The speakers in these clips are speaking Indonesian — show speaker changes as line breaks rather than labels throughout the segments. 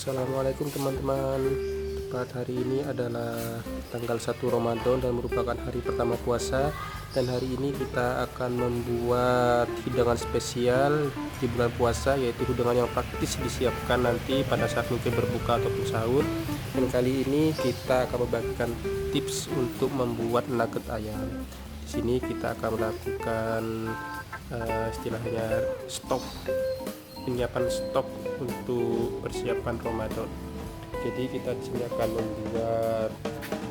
Assalamualaikum teman-teman. Tepat hari ini adalah tanggal 1 Ramadan dan merupakan hari pertama puasa. Dan hari ini kita akan membuat hidangan spesial di bulan puasa, yaitu hidangan yang praktis disiapkan nanti pada saat mungkin berbuka ataupun sahur. Dan kali ini kita akan membagikan tips untuk membuat nugget ayam. Di sini kita akan melakukan istilahnya penyiapan stok untuk persiapan Ramadan. Jadi kita di sini akan membuat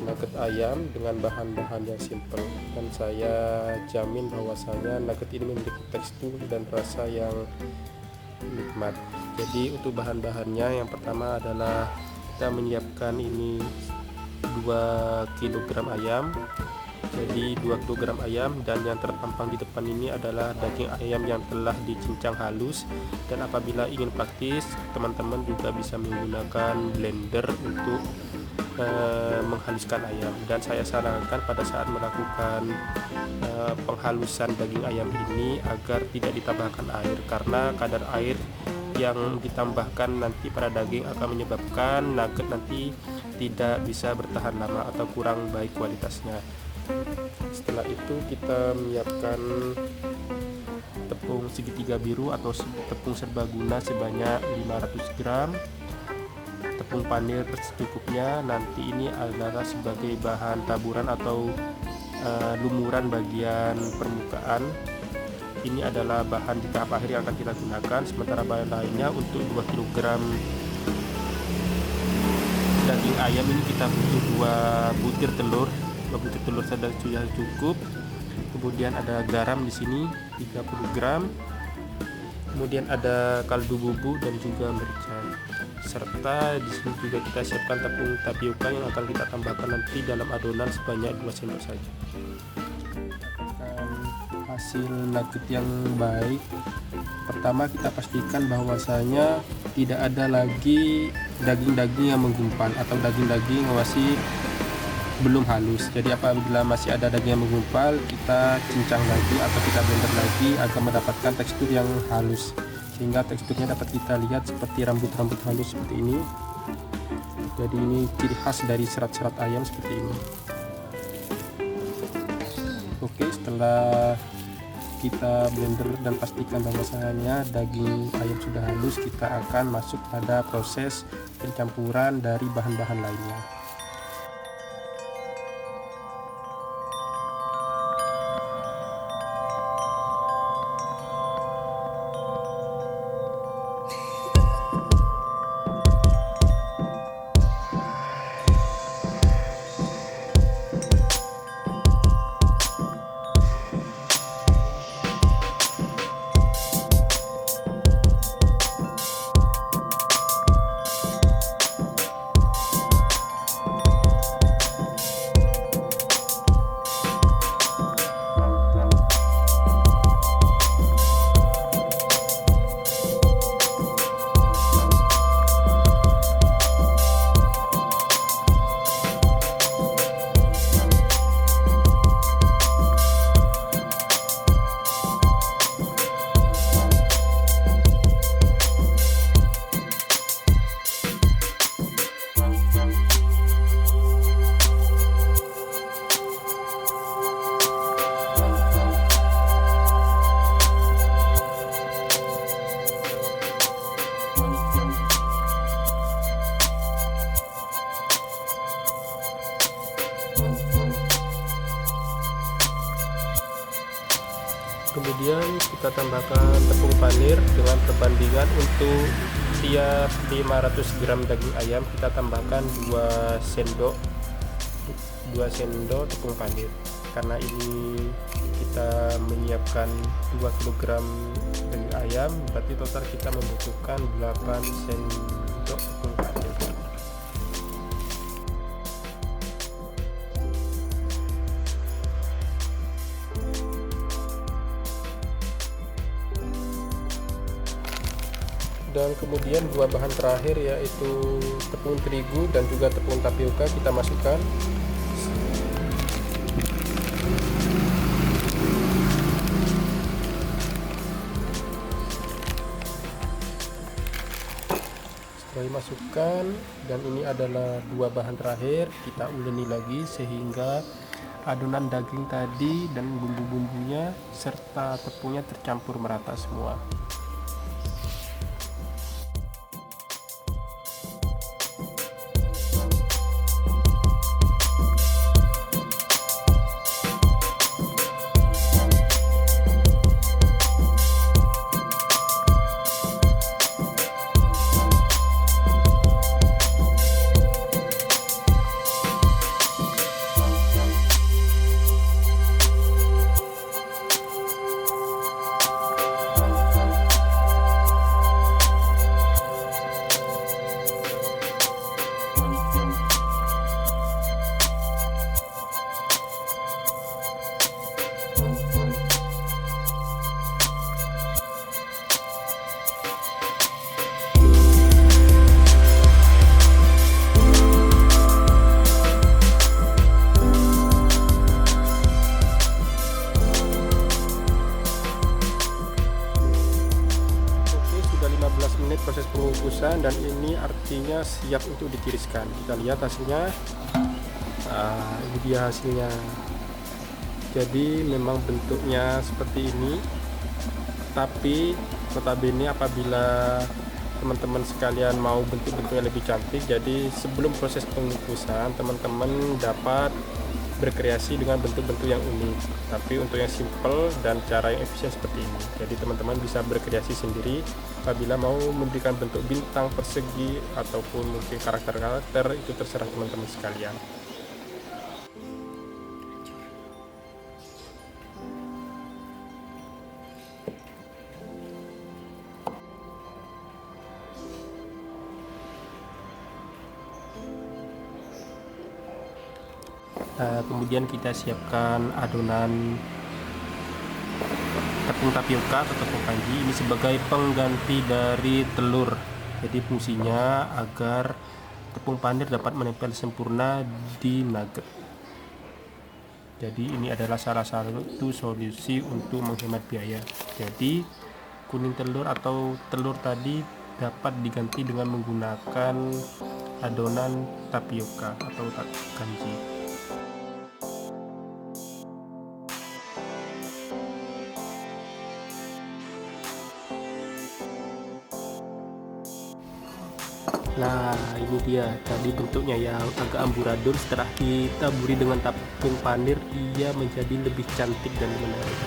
nugget ayam dengan bahan-bahan yang simple, dan saya jamin bahwasanya nugget ini memiliki tekstur dan rasa yang nikmat. Jadi untuk bahan-bahannya, yang pertama adalah kita menyiapkan ini 2 kg ayam. Jadi 2 kg ayam, dan yang terpampang di depan ini adalah daging ayam yang telah dicincang halus. Dan apabila ingin praktis, teman-teman juga bisa menggunakan blender untuk menghaluskan ayam. Dan saya sarankan pada saat melakukan penghalusan daging ayam ini agar tidak ditambahkan air, karena kadar air yang ditambahkan nanti pada daging akan menyebabkan nugget nanti tidak bisa bertahan lama atau kurang baik kualitasnya. Setelah itu kita menyiapkan tepung segitiga biru atau tepung serbaguna sebanyak 500 gram, tepung panir secukupnya. Nanti ini adalah sebagai bahan taburan atau lumuran bagian permukaan. Ini adalah bahan di tahap akhir yang akan kita gunakan. Sementara bahan lainnya untuk 2 kg daging ayam ini kita butuh 2 butir telur. 2 butir telur sudah cukup. Kemudian ada garam di sini 30 gram. Kemudian ada kaldu bubuk dan juga merica. Serta di sini juga kita siapkan tepung tapioka yang akan kita tambahkan nanti dalam adonan sebanyak 2 sendok saja. Hasil nugget yang baik, pertama kita pastikan bahwasanya tidak ada lagi daging-daging yang menggumpal atau daging-daging yang masih belum halus. Jadi apabila masih ada daging yang menggumpal, kita cincang lagi atau kita blender lagi agar mendapatkan tekstur yang halus, sehingga teksturnya dapat kita lihat seperti rambut-rambut halus seperti ini. Jadi ini ciri khas dari serat-serat ayam seperti ini. Oke, setelah kita blender dan pastikan bahwasanya daging ayam sudah halus, kita akan masuk pada proses pencampuran dari bahan-bahan lainnya. Kemudian kita tambahkan tepung panir dengan perbandingan untuk tiap 500 gram daging ayam kita tambahkan 2 sendok tepung panir. Karena ini kita menyiapkan 2 kg daging ayam, berarti total kita membutuhkan 8 sendok tepung panir. Dan kemudian 2 bahan terakhir, yaitu tepung terigu dan juga tepung tapioka, kita masukkan. Setelah dimasukkan, dan ini adalah dua bahan terakhir, kita uleni lagi sehingga adonan daging tadi dan bumbu-bumbunya serta tepungnya tercampur merata semua. Proses pengukusan, dan ini artinya siap untuk ditiriskan. Kita lihat hasilnya. Ini dia hasilnya. Jadi memang bentuknya seperti ini, tapi notabene apabila teman-teman sekalian mau bentuk-bentuknya lebih cantik, jadi sebelum proses pengukusan teman-teman dapat berkreasi dengan bentuk-bentuk yang unik, tapi untuk yang simple dan cara yang efisien seperti ini. Jadi teman-teman bisa berkreasi sendiri apabila mau memberikan bentuk bintang persegi ataupun mungkin karakter-karakter, itu terserah teman-teman sekalian. Kemudian kita siapkan adonan tepung tapioka atau tepung kanji. Ini sebagai pengganti dari telur. Jadi fungsinya agar tepung panir dapat menempel sempurna di nugget. Jadi ini adalah salah satu solusi untuk menghemat biaya. Jadi kuning telur atau telur tadi dapat diganti dengan menggunakan adonan tapioka atau kanji. Nah, ini dia tadi bentuknya yang agak amburadul. Setelah kita buri dengan tepung panir, ia menjadi lebih cantik dan menarik.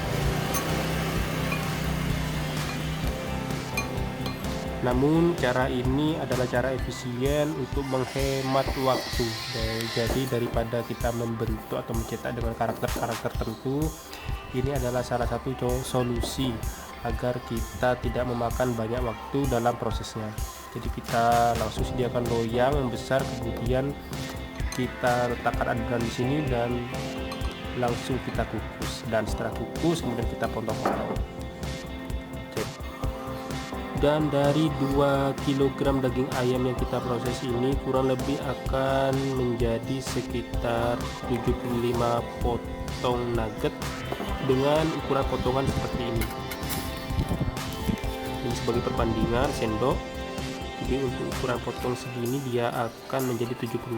Namun cara ini adalah cara efisien untuk menghemat waktu. Jadi daripada kita membentuk atau mencetak dengan karakter-karakter tertentu, ini adalah salah satu solusi agar kita tidak memakan banyak waktu dalam prosesnya. Jadi kita langsung sediakan loyang yang besar, kemudian kita letakkan adonan di sini dan langsung kita kukus. Dan setelah kukus kemudian kita potong-potong. Dan dari 2 kg daging ayam yang kita proses ini kurang lebih akan menjadi sekitar 75 potong nugget dengan ukuran potongan seperti ini. Ini sebagai perbandingan sendok. Jadi untuk ukuran potong segini dia akan menjadi 75.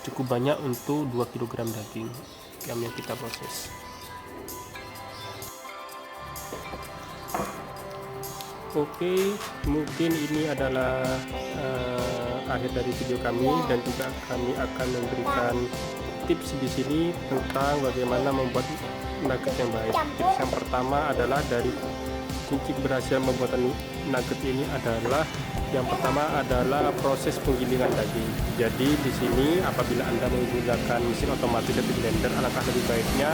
Cukup banyak untuk 2 kg daging yang kita proses. Oke, mungkin ini adalah akhir dari video kami, dan juga kami akan memberikan tips di sini tentang bagaimana membuat nugget yang baik. Tips yang pertama adalah dari kunci berhasil membuat nugget ini adalah yang pertama adalah proses penggilingan daging. Jadi di sini apabila Anda menggunakan mesin otomatis atau blender, alangkah lebih baiknya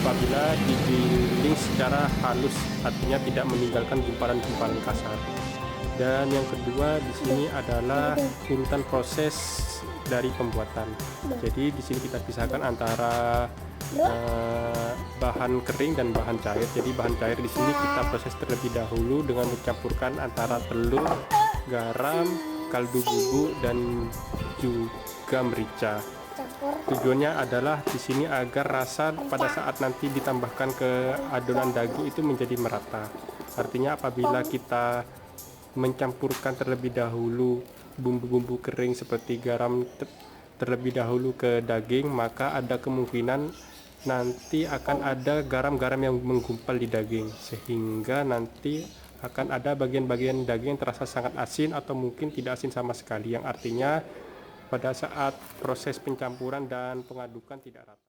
apabila digiling secara halus, artinya tidak meninggalkan gumpalan-gumpalan kasar. Dan yang kedua di sini adalah urutan proses dari pembuatan. Jadi di sini kita pisahkan antara bahan kering dan bahan cair. Jadi bahan cair di sini kita proses terlebih dahulu dengan mencampurkan antara telur, garam, kaldu bubuk, dan juga merica. Tujuannya adalah di sini agar rasa pada saat nanti ditambahkan ke adonan daging itu menjadi merata. Artinya apabila kita mencampurkan terlebih dahulu bumbu-bumbu kering seperti garam terlebih dahulu ke daging, maka ada kemungkinan nanti akan ada garam-garam yang menggumpal di daging, sehingga nanti akan ada bagian-bagian daging yang terasa sangat asin atau mungkin tidak asin sama sekali, yang artinya pada saat proses pencampuran dan pengadukan tidak rata.